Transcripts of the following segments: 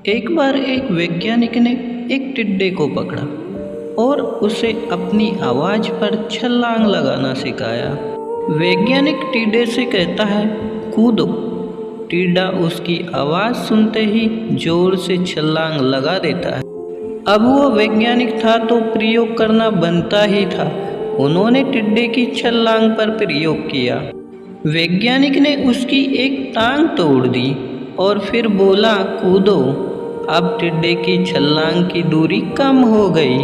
एक बार एक वैज्ञानिक ने एक टिड्डे को पकड़ा और उसे अपनी आवाज़ पर छलांग लगाना सिखाया। वैज्ञानिक टिड्डे से कहता है, कूदो। टिड्डा उसकी आवाज़ सुनते ही जोर से छलांग लगा देता है। अब वो वैज्ञानिक था तो प्रयोग करना बनता ही था। उन्होंने टिड्डे की छलांग पर प्रयोग किया। वैज्ञानिक ने उसकी एक टांग तोड़ दी और फिर बोला, कूदो। अब टिड्डे की छलांग की दूरी कम हो गई।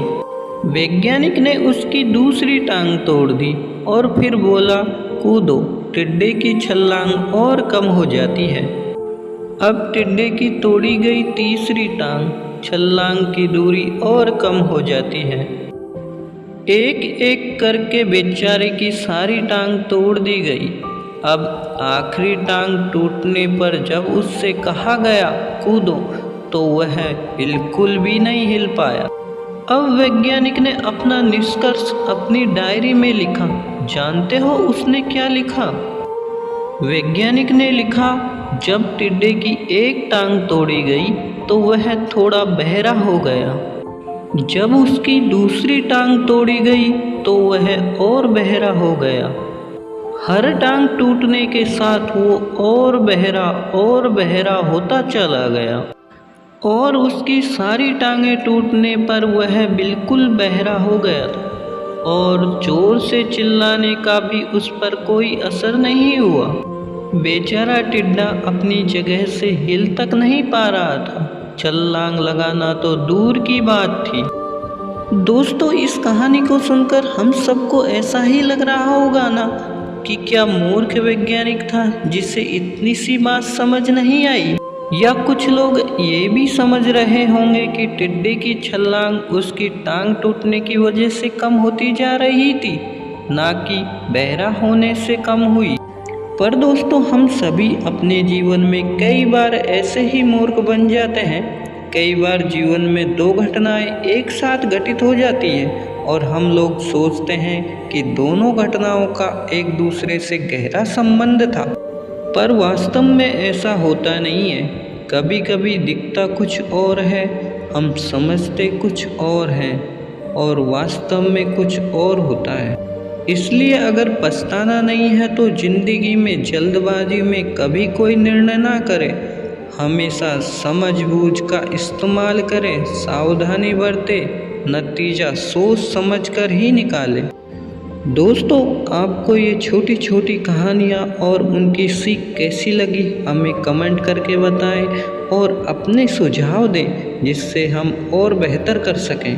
वैज्ञानिक ने उसकी दूसरी टांग तोड़ दी और फिर बोला, कूदो। टिड्डे की छलांग और कम हो जाती है। अब टिड्डे की तोड़ी गई तीसरी टांग, छलांग की दूरी और कम हो जाती है। एक एक करके बेचारे की सारी टांग तोड़ दी गई। अब आखिरी टांग टूटने पर जब उससे कहा गया, कूदो, तो वह बिल्कुल भी नहीं हिल पाया। अब वैज्ञानिक ने अपना निष्कर्ष अपनी डायरी में लिखा। जानते हो उसने क्या लिखा? वैज्ञानिक ने लिखा, जब टिड्डे की एक टांग तोड़ी गई तो वह थोड़ा बहरा हो गया। जब उसकी दूसरी टांग तोड़ी गई तो वह और बहरा हो गया। हर टांग टूटने के साथ वो और बहरा होता चला गया और उसकी सारी टांगें टूटने पर वह बिल्कुल बहरा हो गया था और जोर से चिल्लाने का भी उस पर कोई असर नहीं हुआ। बेचारा टिड्डा अपनी जगह से हिल तक नहीं पा रहा था। छलांग लगाना तो दूर की बात थी। दोस्तों, इस कहानी को सुनकर हम सबको ऐसा ही लग रहा होगा ना कि क्या मूर्ख वैज्ञानिक था जिसे इतनी सी बात समझ नहीं आई। या कुछ लोग ये भी समझ रहे होंगे कि टिड्डे की छलांग उसकी टांग टूटने की वजह से कम होती जा रही थी, ना कि बहरा होने से कम हुई। पर दोस्तों, हम सभी अपने जीवन में कई बार ऐसे ही मूर्ख बन जाते हैं। कई बार जीवन में दो घटनाएं एक साथ घटित हो जाती है और हम लोग सोचते हैं कि दोनों घटनाओं का एक दूसरे से गहरा संबंध था, पर वास्तव में ऐसा होता नहीं है। कभी कभी दिखता कुछ और है, हम समझते कुछ और हैं और वास्तव में कुछ और होता है। इसलिए अगर पछताना नहीं है तो जिंदगी में जल्दबाजी में कभी कोई निर्णय ना करें। हमेशा समझबूझ का इस्तेमाल करें, सावधानी बरतें, नतीजा सोच समझकर ही निकालें। दोस्तों, आपको ये छोटी छोटी कहानियाँ और उनकी सीख कैसी लगी हमें कमेंट करके बताएं और अपने सुझाव दें जिससे हम और बेहतर कर सकें।